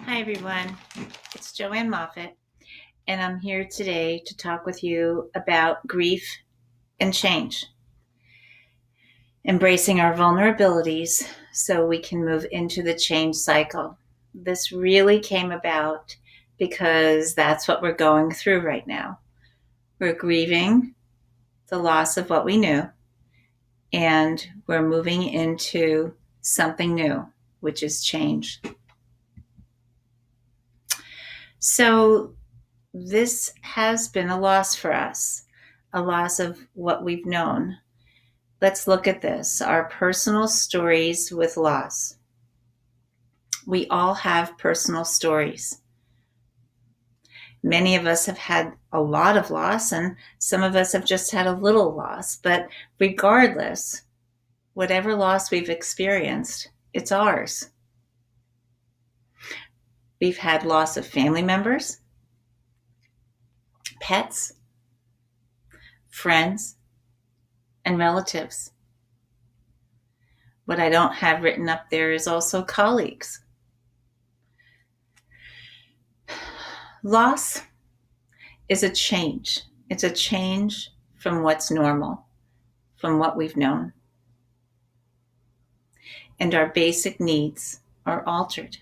Hi, everyone. It's Joanne Moffat, and I'm here today to talk with you about grief and change, embracing our vulnerabilities so we can move into the change cycle. This really came about because that's what we're going through right now. We're grieving the loss of what we knew, and we're moving into something new, which is change. So, this has been a loss for us, a loss of what we've known. Let's look at this, our personal stories with loss. We all have personal stories. Many of us have had a lot of loss, and some of us have just had a little loss. But regardless, whatever loss we've experienced, it's ours. We've had loss of family members, pets, friends, and relatives. What I don't have written up there is also colleagues. Loss is a change. It's a change from what's normal, from what we've known. And our basic needs are altered.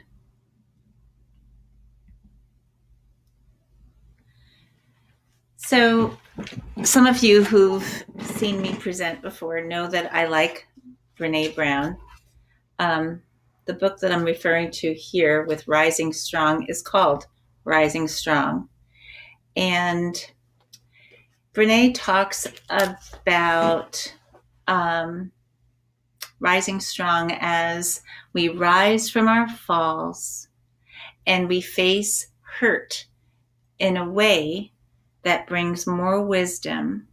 So, some of you who've seen me present before know that I like Brene Brown. The book that I'm referring to here with Rising Strong is called Rising Strong. And Brene talks about rising strong as we rise from our falls and we face hurt in a way that brings more wisdom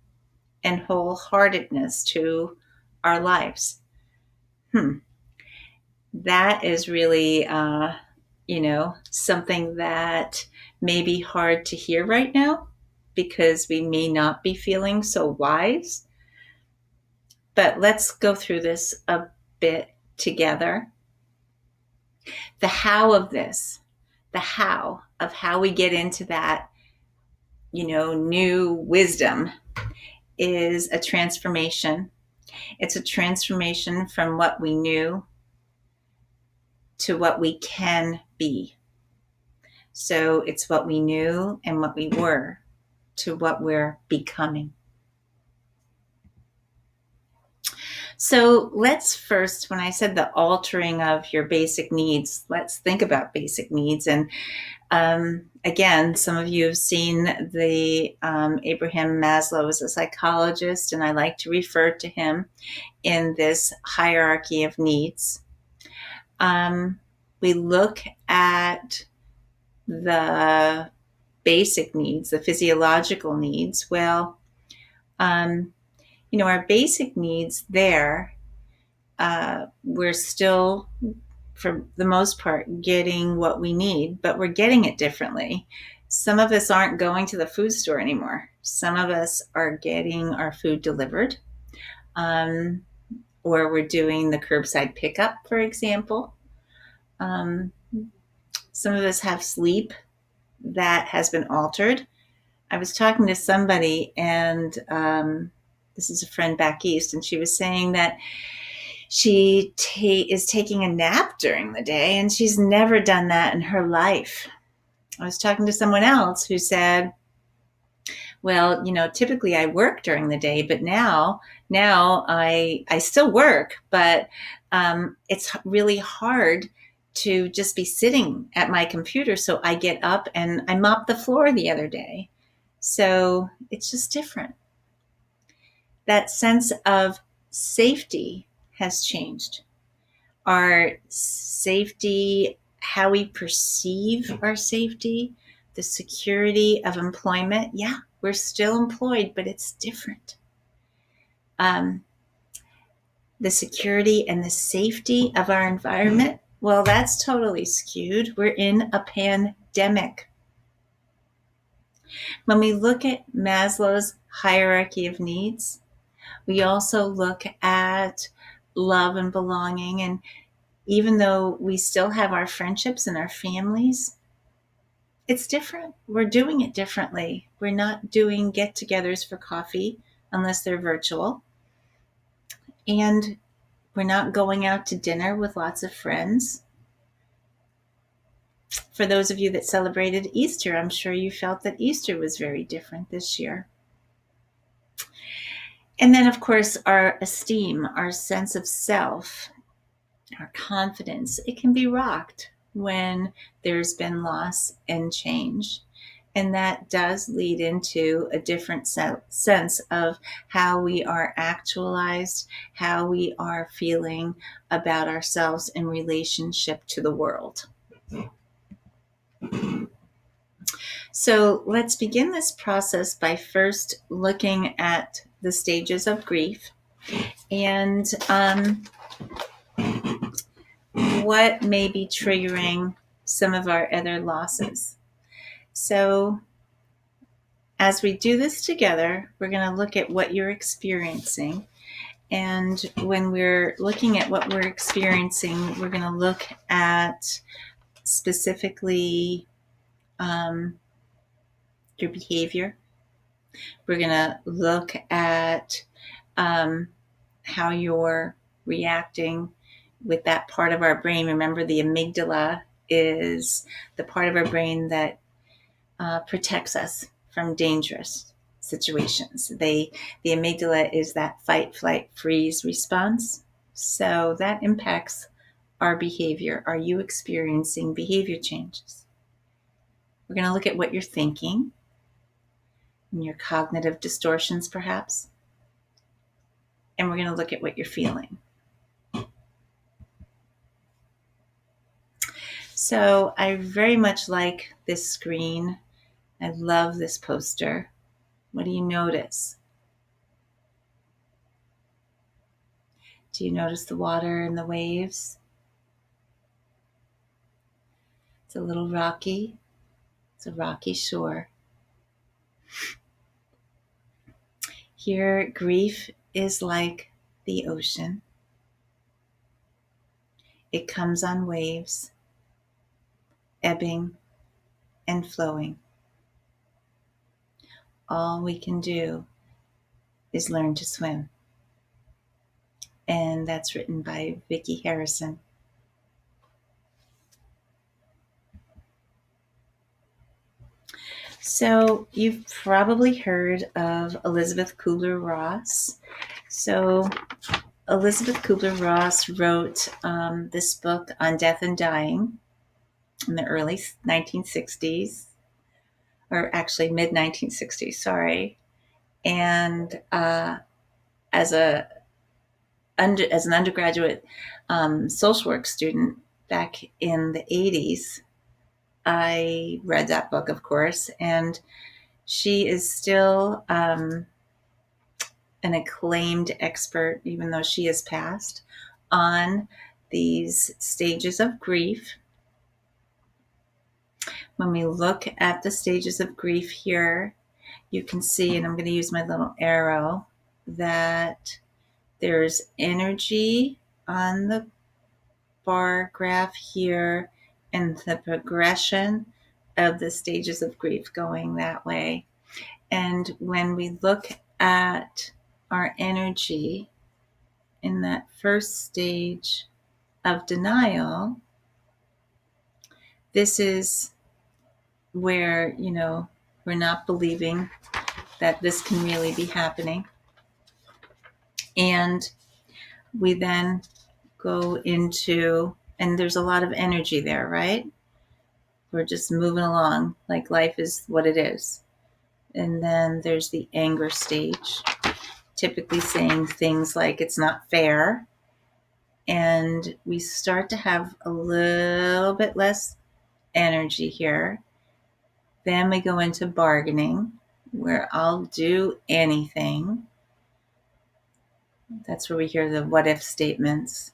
and wholeheartedness to our lives. That is really, something that may be hard to hear right now because we may not be feeling so wise. But let's go through this a bit together. The how of this, the how of how we get into that, new wisdom is a transformation. It's a transformation from what we knew to what we can be. So it's what we knew and what we were to what we're becoming. So let's first, when I said the altering of your basic needs, let's think about basic needs. And again, some of you have seen the Abraham Maslow as a psychologist, and I like to refer to him in this hierarchy of needs. We look at the basic needs, the physiological needs. Well, our basic needs there, we're still, for the most part, getting what we need, but we're getting it differently. Some of us aren't going to the food store anymore. Some of us are getting our food delivered, or we're doing the curbside pickup, for example. Some of us have sleep that has been altered. I was talking to somebody, and this is a friend back east, and she was saying that she is taking a nap during the day, and she's never done that in her life. I was talking to someone else who said, well, typically I work during the day, but now I still work, but it's really hard to just be sitting at my computer. So I get up and I mopped the floor the other day. So it's just different. That sense of safety has changed. Our safety, how we perceive our safety, the security of employment. Yeah, we're still employed, but it's different. The security and the safety of our environment, well, that's totally skewed. We're in a pandemic. When we look at Maslow's hierarchy of needs, we also look at love and belonging. And, even though we still have our friendships and our families, it's different. We're doing it differently. We're not doing get-togethers for coffee unless they're virtual. And we're not going out to dinner with lots of friends. For those of you that celebrated Easter, I'm sure you felt that Easter was very different this year. And then, of course, our esteem, our sense of self, our confidence, it can be rocked when there's been loss and change. And that does lead into a different sense of how we are actualized, how we are feeling about ourselves in relationship to the world. So let's begin this process by first looking at the stages of grief and what may be triggering some of our other losses. So as we do this together, we're going to look at what you're experiencing. And when we're looking at what we're experiencing, we're going to look at specifically your behavior. We're going to look at how you're reacting with that part of our brain. Remember, the amygdala is the part of our brain that protects us from dangerous situations. The amygdala is that fight, flight, freeze response. So that impacts our behavior. Are you experiencing behavior changes? We're going to look at what you're thinking and your cognitive distortions, perhaps. And we're going to look at what you're feeling. So I very much like this screen. I love this poster. What do you notice? Do you notice the water and the waves? It's a little rocky. It's a rocky shore. Here, grief is like the ocean. It comes on waves, ebbing and flowing. All we can do is learn to swim. And that's written by Vicki Harrison. So you've probably heard of Elizabeth Kubler-Ross. So Elizabeth Kubler-Ross wrote this book on death and dying in the early 1960s, or actually mid 1960s, sorry. And as an undergraduate social work student back in the 80s, I read that book, of course, and she is still an acclaimed expert, even though she has passed, on these stages of grief. When we look at the stages of grief here, you can see, and I'm going to use my little arrow, that there's energy on the bar graph here and the progression of the stages of grief going that way. And when we look at our energy in that first stage of denial, this is where, we're not believing that this can really be happening. And we then go into, and there's a lot of energy there, right? We're just moving along like life is what it is. And then there's the anger stage, typically saying things like it's not fair. And we start to have a little bit less energy here. Then we go into bargaining, where I'll do anything. That's where we hear the what if statements.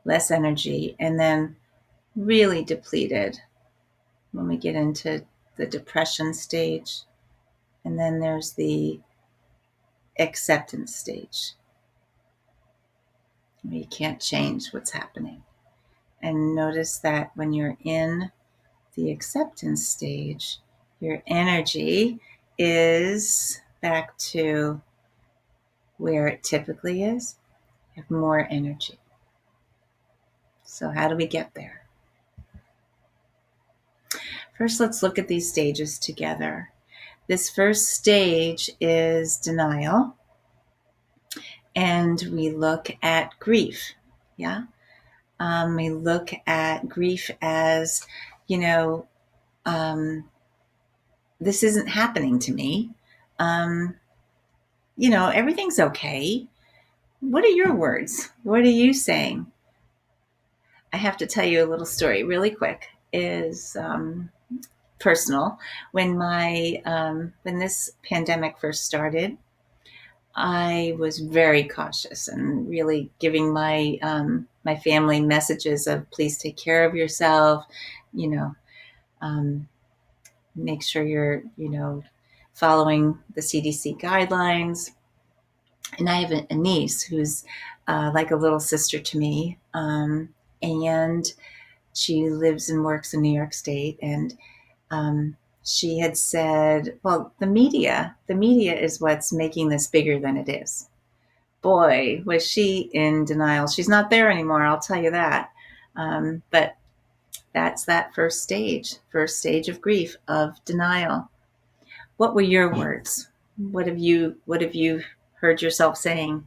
Less energy, and then really depleted when we get into the depression stage. And then there's the acceptance stage. You can't change what's happening. And notice that when you're in the acceptance stage, your energy is back to where it typically is. You have more energy. So, how do we get there? First, let's look at these stages together. This first stage is denial, and we look at grief. Yeah. We look at grief as, you know, this isn't happening to me. Everything's okay. What are your words? What are you saying? I have to tell you a little story really quick. Is personal. When this pandemic first started, I was very cautious and really giving my family messages of please take care of yourself. You know, make sure you're following the CDC guidelines. And I have a niece who's like a little sister to me, and she lives and works in New York State, and she had said, well, the media is what's making this bigger than it is. Boy, was she in denial. She's not there anymore, I'll tell you that. But that's that first stage of grief, of denial. What were your words? What have you heard yourself saying?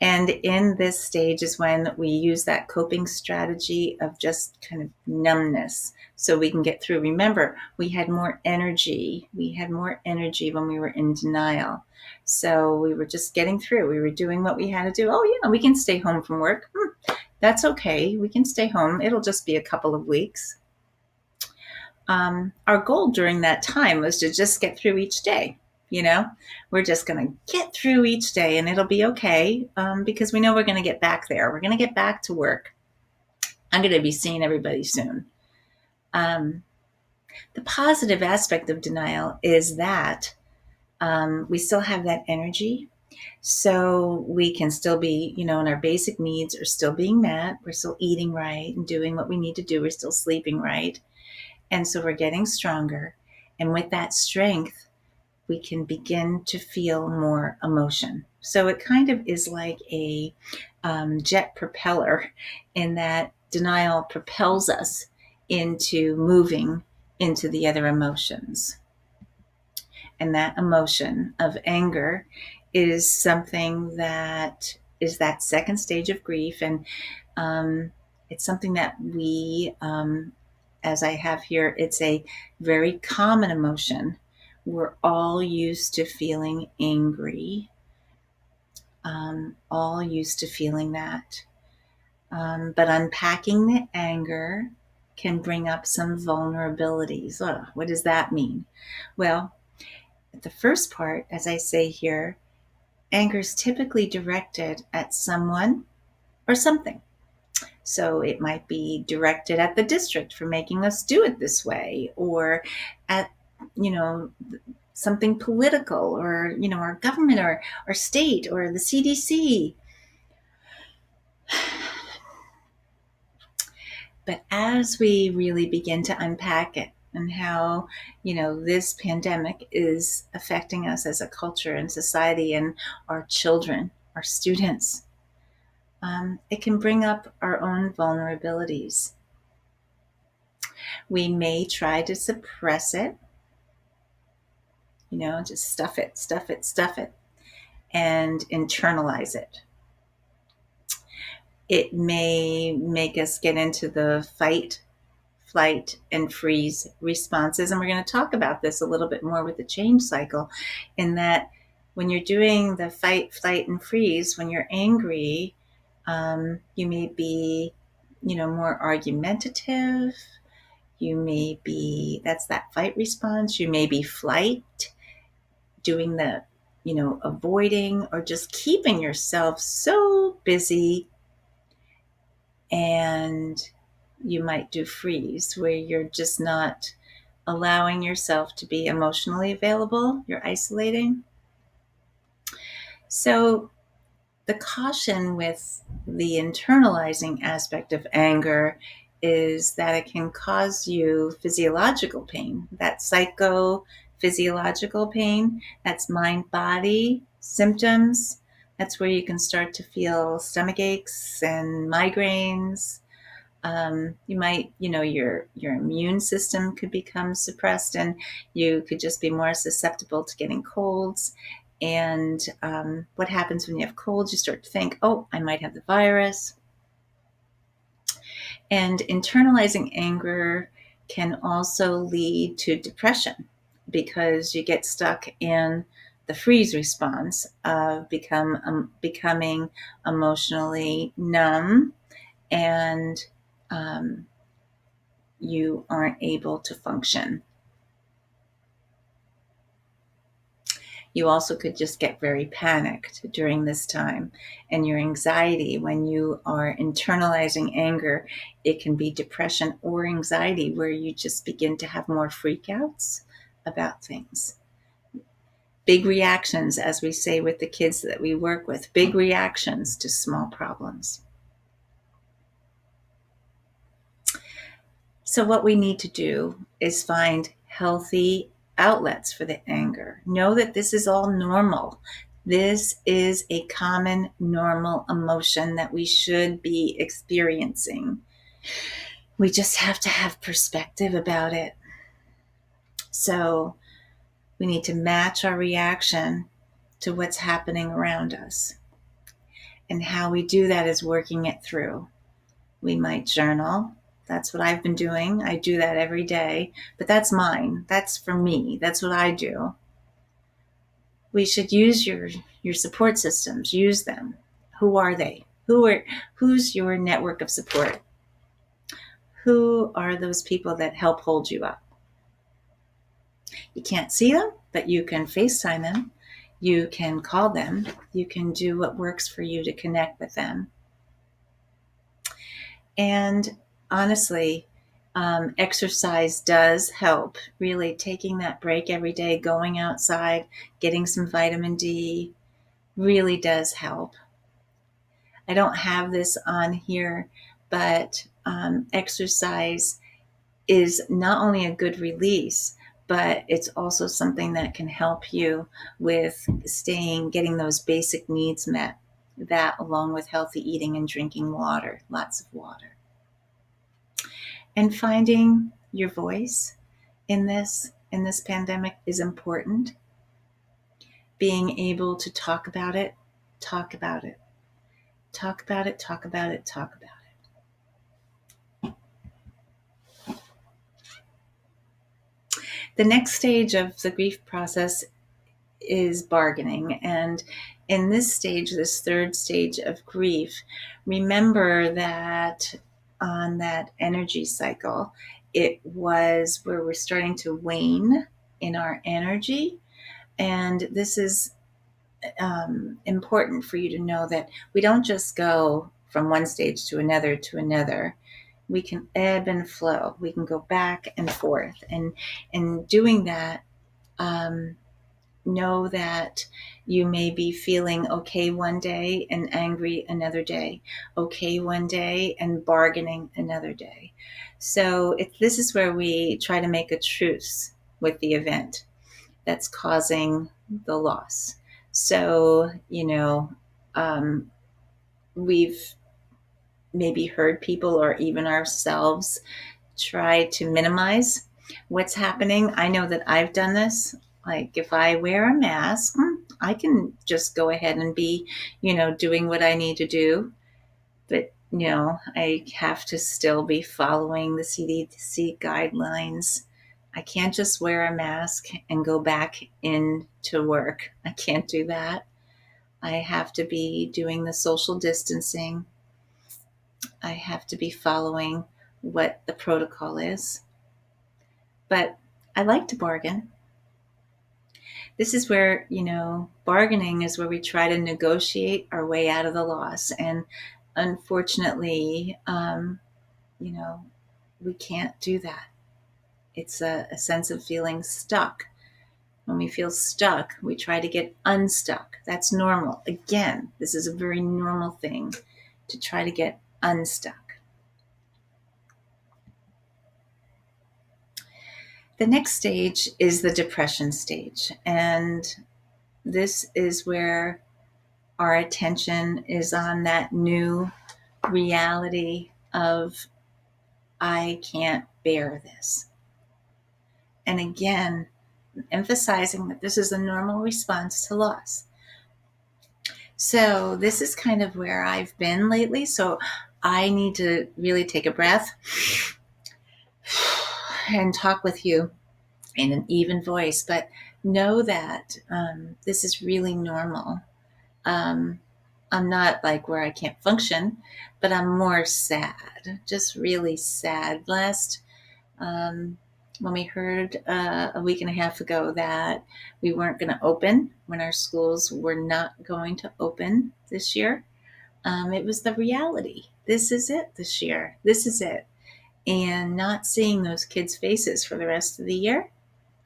And in this stage is when we use that coping strategy of just kind of numbness so we can get through. Remember, we had more energy. We had more energy when we were in denial. So we were just getting through. We were doing what we had to do. Oh, yeah, we can stay home from work. That's okay. We can stay home. It'll just be a couple of weeks. Our goal during that time was to just get through each day. We're just going to get through each day and it'll be okay, because we know we're going to get back there. We're going to get back to work. I'm going to be seeing everybody soon. The positive aspect of denial is that we still have that energy. So we can still be, and our basic needs are still being met. We're still eating right and doing what we need to do. We're still sleeping right. And so we're getting stronger. And with that strength, we can begin to feel more emotion. So it kind of is like a jet propeller, in that denial propels us into moving into the other emotions. And that emotion of anger is something that is that second stage of grief. And it's something that we, as I have here, it's a very common emotion. We're all used to feeling angry, all used to feeling that. But unpacking the anger can bring up some vulnerabilities. What does that mean? Well, the first part, as I say here, anger is typically directed at someone or something. So it might be directed at the district for making us do it this way, or at, something political, or, our government, or our state, or the CDC. But as we really begin to unpack it, and how, this pandemic is affecting us as a culture and society, and our children, our students, it can bring up our own vulnerabilities. We may try to suppress it, just stuff it, and internalize it. It may make us get into the fight, flight, and freeze responses. And we're going to talk about this a little bit more with the change cycle, in that when you're doing the fight, flight, and freeze, when you're angry, you may be, more argumentative. You may be, that's that fight response. You may be flight, doing the, avoiding, or just keeping yourself so busy. And you might do freeze, where you're just not allowing yourself to be emotionally available. You're isolating. So The caution with the internalizing aspect of anger is that it can cause you physiological pain, that psychophysiological pain, that's mind body symptoms. That's where you can start to feel stomach aches and migraines. You might, your immune system could become suppressed, and you could just be more susceptible to getting colds. And what happens when you have colds? You start to think, oh, I might have the virus. And internalizing anger can also lead to depression because you get stuck in the freeze response of becoming emotionally numb, and um, you aren't able to function. You also could just get very panicked during this time. And your anxiety, when you are internalizing anger, it can be depression or anxiety where you just begin to have more freakouts about things. Big reactions, as we say with the kids that we work with, big reactions to small problems. So what we need to do is find healthy outlets for the anger. Know that this is all normal. This is a common, normal emotion that we should be experiencing. We just have to have perspective about it. So we need to match our reaction to what's happening around us. And how we do that is working it through. We might journal. That's what I've been doing. I do that every day, but that's mine. That's for me. That's what I do. We should use your support systems. Use them. Who are they? Who's your network of support? Who are those people that help hold you up? You can't see them, but you can FaceTime them. You can call them. You can do what works for you to connect with them. And honestly, exercise does help. Really taking that break every day, going outside, getting some vitamin D really does help. I don't have this on here, but exercise is not only a good release, but it's also something that can help you with getting those basic needs met. That, along with healthy eating and drinking water, lots of water. And finding your voice in this pandemic is important. Being able to talk about it, talk about it, talk about it, talk about it, talk about it. The next stage of the grief process is bargaining. And in this stage, this third stage of grief, remember that on that energy cycle, it was where we're starting to wane in our energy. And this is important for you to know that we don't just go from one stage to another to another. We can ebb and flow. We can go back and forth. And in doing that, know that you may be feeling okay one day and angry another day, okay one day and bargaining another day. So this is where we try to make a truce with the event that's causing the loss. So, we've maybe heard people or even ourselves try to minimize what's happening. I know that I've done this. Like if I wear a mask, I can just go ahead and be, doing what I need to do. But, I have to still be following the CDC guidelines. I can't just wear a mask and go back into work. I can't do that. I have to be doing the social distancing. I have to be following what the protocol is. But I like to bargain. This is where, bargaining is where we try to negotiate our way out of the loss. And unfortunately, we can't do that. It's a sense of feeling stuck. When we feel stuck, we try to get unstuck. That's normal. Again, this is a very normal thing to try to get unstuck. The next stage is the depression stage. And this is where our attention is on that new reality of, I can't bear this. And again, emphasizing that this is a normal response to loss. So this is kind of where I've been lately. So I need to really take a breath and talk with you in an even voice, but know that this is really normal. I'm not like where I can't function, but I'm more sad, just really sad. Last, when we heard a week and a half ago that we weren't going to open, when our schools were not going to open this year, it was the reality. This is it this year. This is it. And not seeing those kids' faces for the rest of the year,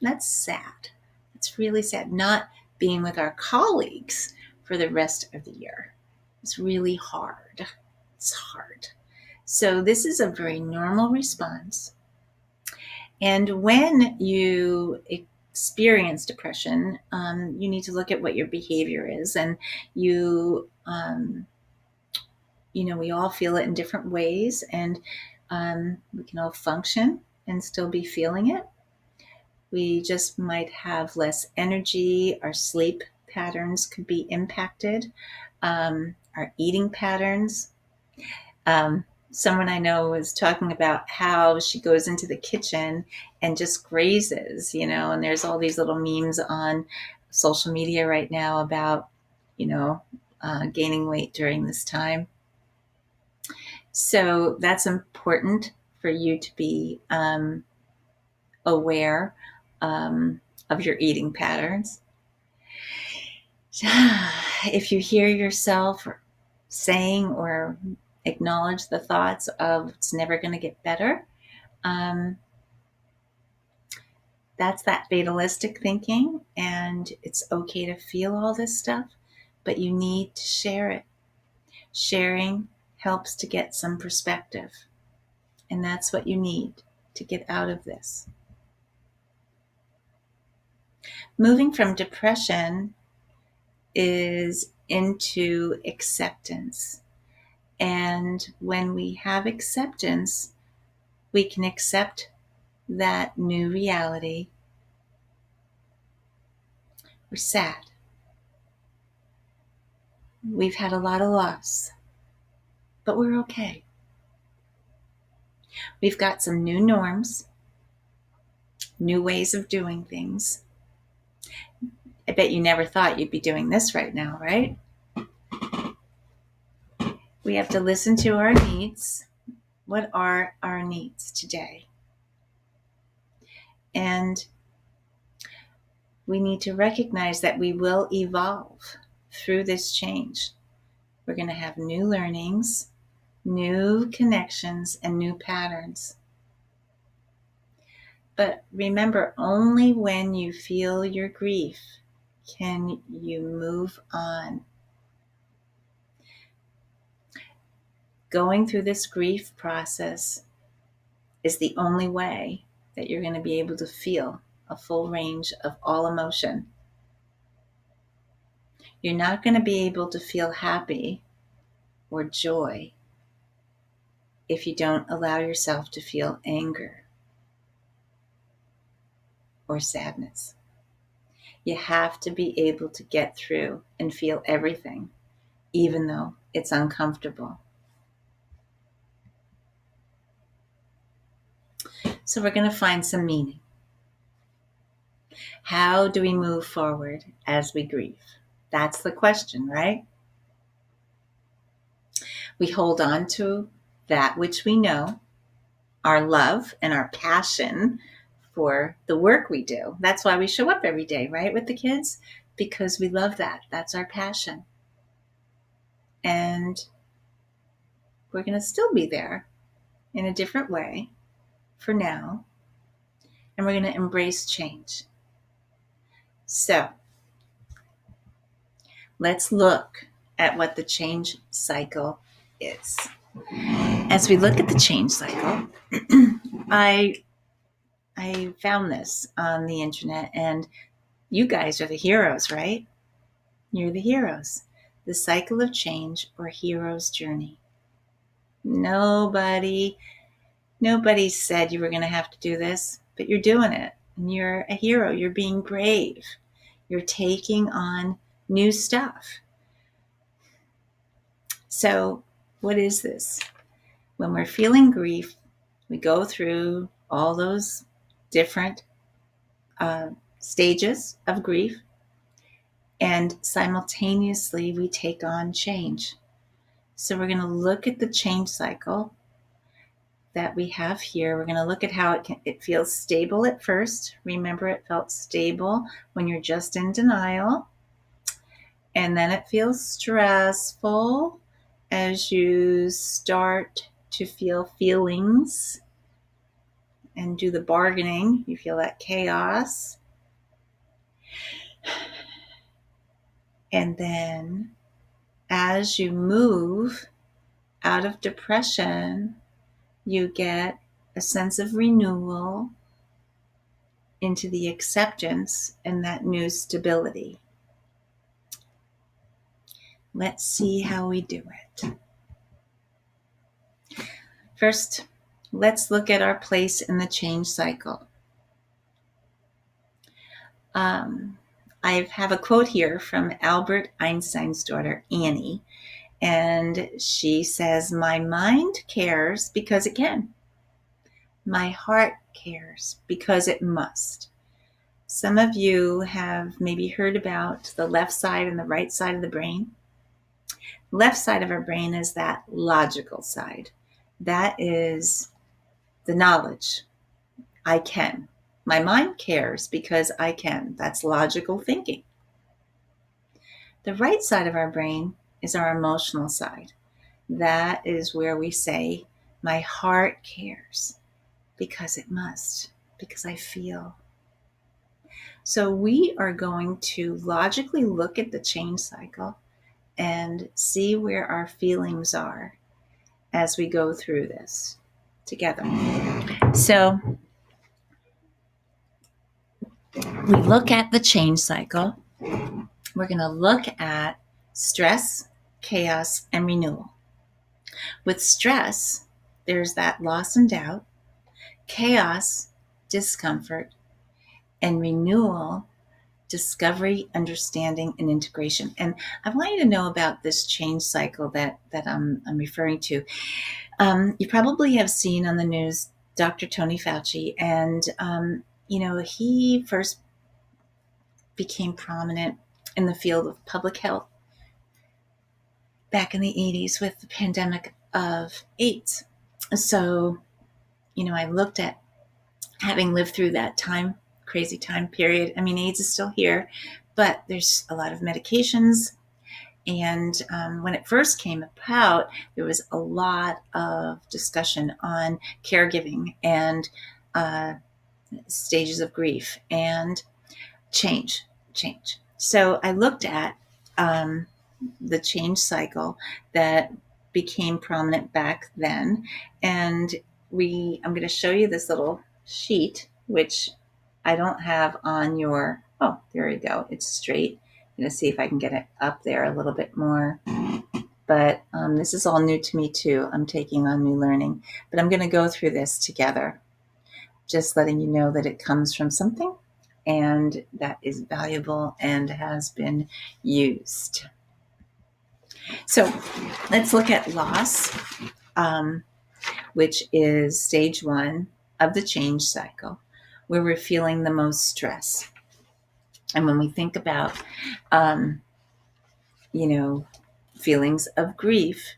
that's sad. It's really sad. Not being with our colleagues for the rest of the year. It's really hard. It's hard. So this is a very normal response. And when you experience depression, you need to look at what your behavior is. And we all feel it in different ways. And we can all function and still be feeling it. We just might have less energy. Our sleep patterns could be impacted. Our eating patterns. Someone I know was talking about how she goes into the kitchen and just grazes, and there's all these little memes on social media right now about, gaining weight during this time. So that's important for you to be aware of your eating patterns. If you hear yourself saying or acknowledge the thoughts of it's never going to get better, that's that fatalistic thinking, and it's okay to feel all this stuff, but you need to share it. Sharing helps to get some perspective, and that's what you need to get out of this. Moving from depression is into acceptance. And when we have acceptance, we can accept that new reality. We're sad. We've had a lot of loss, but we're okay. We've got some new norms, new ways of doing things. I bet you never thought you'd be doing this right now, right? We have to listen to our needs. What are our needs today? And we need to recognize that we will evolve through this change. We're going to have new learnings, new connections, and new patterns. But remember, only when you feel your grief can you move on. Going through this grief process is the only way that you're going to be able to feel a full range of all emotion. You're not going to be able to feel happy or joy if you don't allow yourself to feel anger or sadness. You have to be able to get through and feel everything, even though it's uncomfortable. So we're going to find some meaning. How do we move forward as we grieve? That's the question, right? We hold on to that which we know, our love and our passion for the work we do. That's why we show up every day, right, with the kids, because we love that. That's our passion. And we're going to still be there in a different way for now. And we're going to embrace change. So let's look at what the change cycle is. As we look at the change cycle, I found this on the internet, and you guys are the heroes, right? You're the heroes. The cycle of change, or hero's journey. Nobody said you were going to have to do this, but you're doing it. And you're a hero. You're being brave. You're taking on new stuff. So, what is this? When we're feeling grief, we go through all those different stages of grief, and simultaneously we take on change. So we're going to look at the change cycle that we have here. We're going to look at how it feels stable at first. Remember, it felt stable when you're just in denial. And then it feels stressful as you start to feel feelings and do the bargaining. You feel that chaos. And then as you move out of depression, you get a sense of renewal into the acceptance and that new stability. Let's see how we do it. First, let's look at our place in the change cycle. I have a quote here from Albert Einstein's daughter, Annie, and she says, "My mind cares because it can. My heart cares because it must." Some of you have maybe heard about the left side and the right side of the brain. The left side of our brain is that logical side. That is the knowledge. I can. My mind cares because I can. That's logical thinking. The right side of our brain is our emotional side. That is where we say, my heart cares because it must, because I feel. So we are going to logically look at the change cycle and see where our feelings are as we go through this together. So we look at the change cycle. We're going to look at stress, chaos, and renewal. With stress, there's that loss and doubt, chaos, discomfort, and renewal, discovery, understanding, and integration. And I want you to know about this change cycle that I'm referring to. You probably have seen on the news Dr. Tony Fauci, and he first became prominent in the field of public health back in the 80s with the pandemic of AIDS. So, I looked at, having lived through that crazy time period. I mean, AIDS is still here, but there's a lot of medications. And when it first came about, there was a lot of discussion on caregiving and stages of grief and change. So I looked at the change cycle that became prominent back then. And I'm going to show you this little sheet, which I don't have on your, oh, there you go. It's straight. I'm going to see if I can get it up there a little bit more. But this is all new to me too. I'm taking on new learning, but I'm going to go through this together. Just letting you know that it comes from something and that is valuable and has been used. So let's look at loss, which is stage 1 of the change cycle, where we're feeling the most stress. And when we think about, feelings of grief,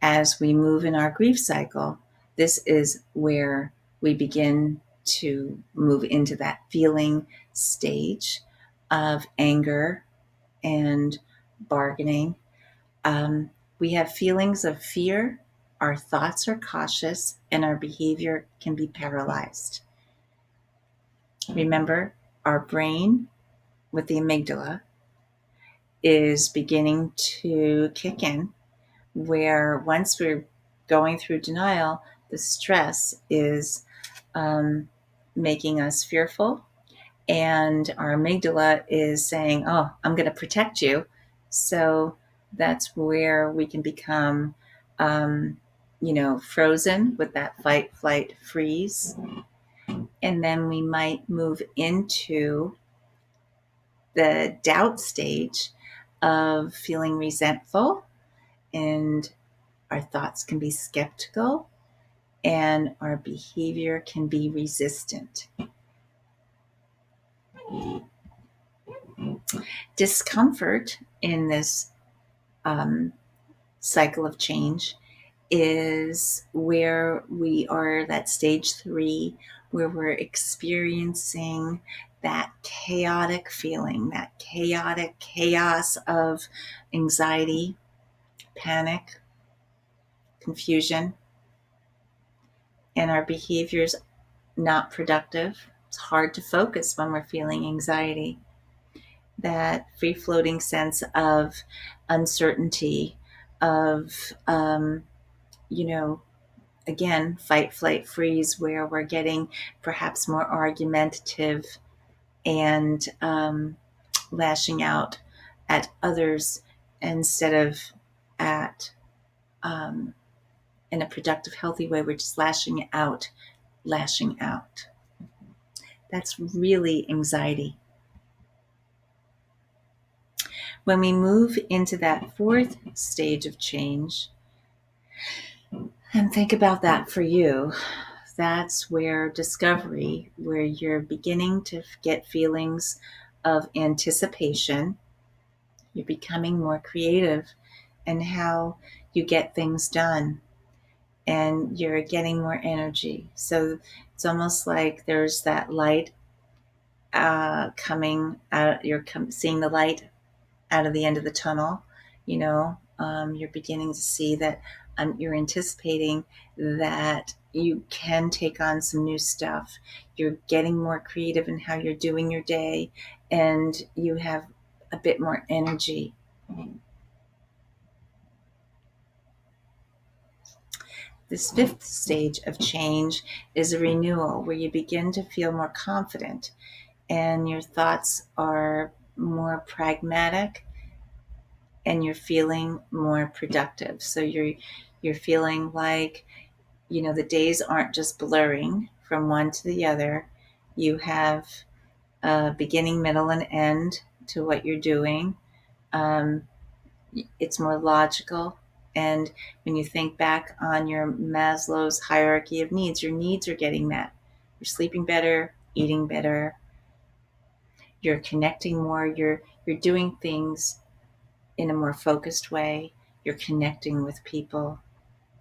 as we move in our grief cycle, this is where we begin to move into that feeling stage of anger and bargaining. We have feelings of fear. Our thoughts are cautious and our behavior can be paralyzed. Remember, our brain with the amygdala is beginning to kick in, where once we're going through denial, the stress is making us fearful, and our amygdala is saying, oh, I'm going to protect you. So that's where we can become, frozen with that fight, flight, freeze. And then we might move into the doubt stage of feeling resentful, and our thoughts can be skeptical, and our behavior can be resistant. Discomfort in this cycle of change is where we are, that stage 3, where we're experiencing that chaotic feeling, that chaotic chaos of anxiety, panic, confusion, and our behavior's not productive. It's hard to focus when we're feeling anxiety. That free-floating sense of uncertainty, of, again, fight, flight, freeze, where we're getting perhaps more argumentative and lashing out at others instead of at in a productive, healthy way. We're just lashing out. That's really anxiety. When we move into that 4th stage of change, and think about that for you, that's where discovery, where you're beginning to get feelings of anticipation. You're becoming more creative in how you get things done, and you're getting more energy. So it's almost like there's that light coming out. You're seeing the light out of the end of the tunnel. You're beginning to see that you're anticipating that you can take on some new stuff. You're getting more creative in how you're doing your day, and you have a bit more energy. This 5th stage of change is a renewal, where you begin to feel more confident, and your thoughts are more pragmatic, and you're feeling more productive. So you're feeling like, the days aren't just blurring from one to the other. You have a beginning, middle, and end to what you're doing. It's more logical. And when you think back on your Maslow's hierarchy of needs, your needs are getting met. You're sleeping better, eating better. You're connecting more. You're doing things in a more focused way. You're connecting with people.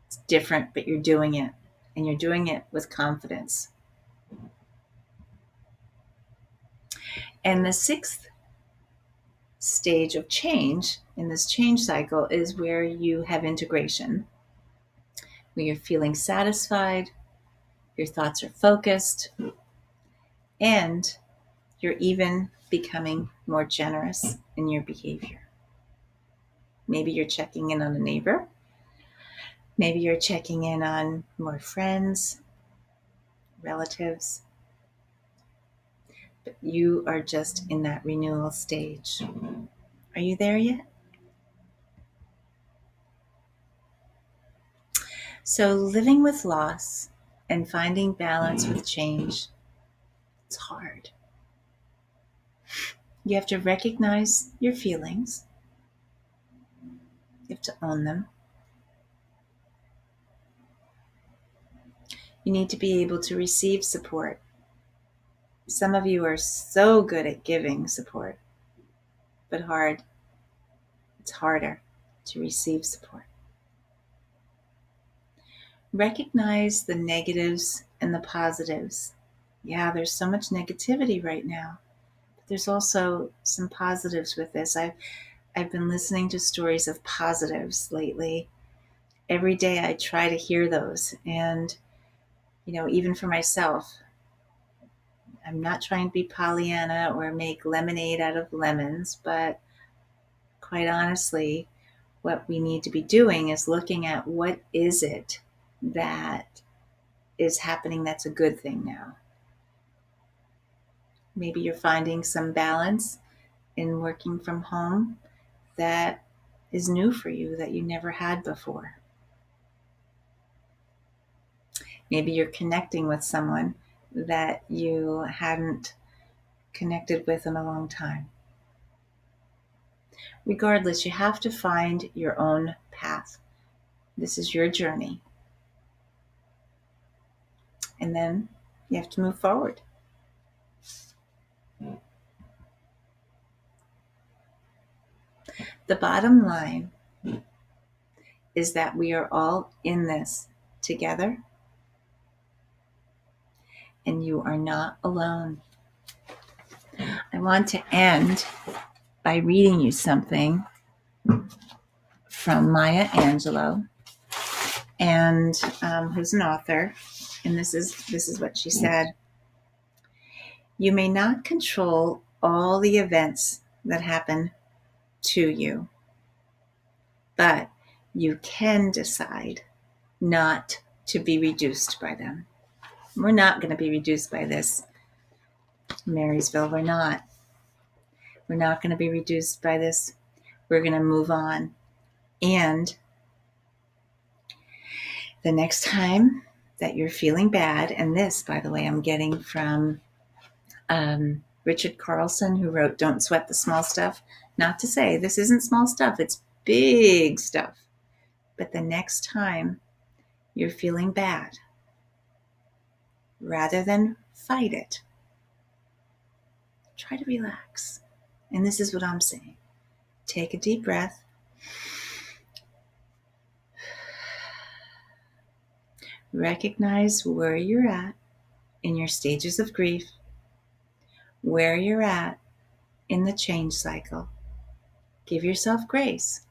It's different, but you're doing it, and you're doing it with confidence. And the 6th stage of change in this change cycle is where you have integration, where you're feeling satisfied, your thoughts are focused, and you're even becoming more generous in your behavior. Maybe you're checking in on a neighbor. Maybe you're checking in on more friends, relatives. But you are just in that renewal stage. Are you there yet? So living with loss and finding balance with change, it's hard. You have to recognize your feelings. You have to own them. You need to be able to receive support. Some of you are so good at giving support, but hard. It's harder to receive support. Recognize the negatives and the positives. Yeah, there's so much negativity right now, but there's also some positives with this. I've been listening to stories of positives lately. Every day I try to hear those, and even for myself, I'm not trying to be Pollyanna or make lemonade out of lemons, but quite honestly, what we need to be doing is looking at what is it that is happening that's a good thing now. Maybe you're finding some balance in working from home that is new for you that you never had before. Maybe you're connecting with someone that you hadn't connected with in a long time. Regardless, you have to find your own path. This is your journey. And then you have to move forward. The bottom line is that we are all in this together, and you are not alone. I want to end by reading you something from Maya Angelou, and who's an author. And this is what she said. You may not control all the events that happen to you, but you can decide not to be reduced by them. We're not going to be reduced by this, Marysville. We're not. We're not going to be reduced by this. We're going to move on. And the next time that you're feeling bad, and this, by the way, I'm getting from Richard Carlson, who wrote Don't Sweat the Small Stuff. Not to say this isn't small stuff, it's big stuff. But the next time you're feeling bad, rather than fight it, try to relax. And this is what I'm saying. Take a deep breath. Recognize where you're at in your stages of grief, where you're at in the change cycle. Give yourself grace.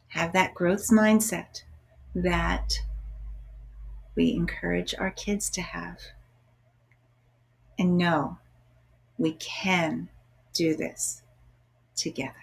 Have that growth mindset that we encourage our kids to have. And know we can do this together.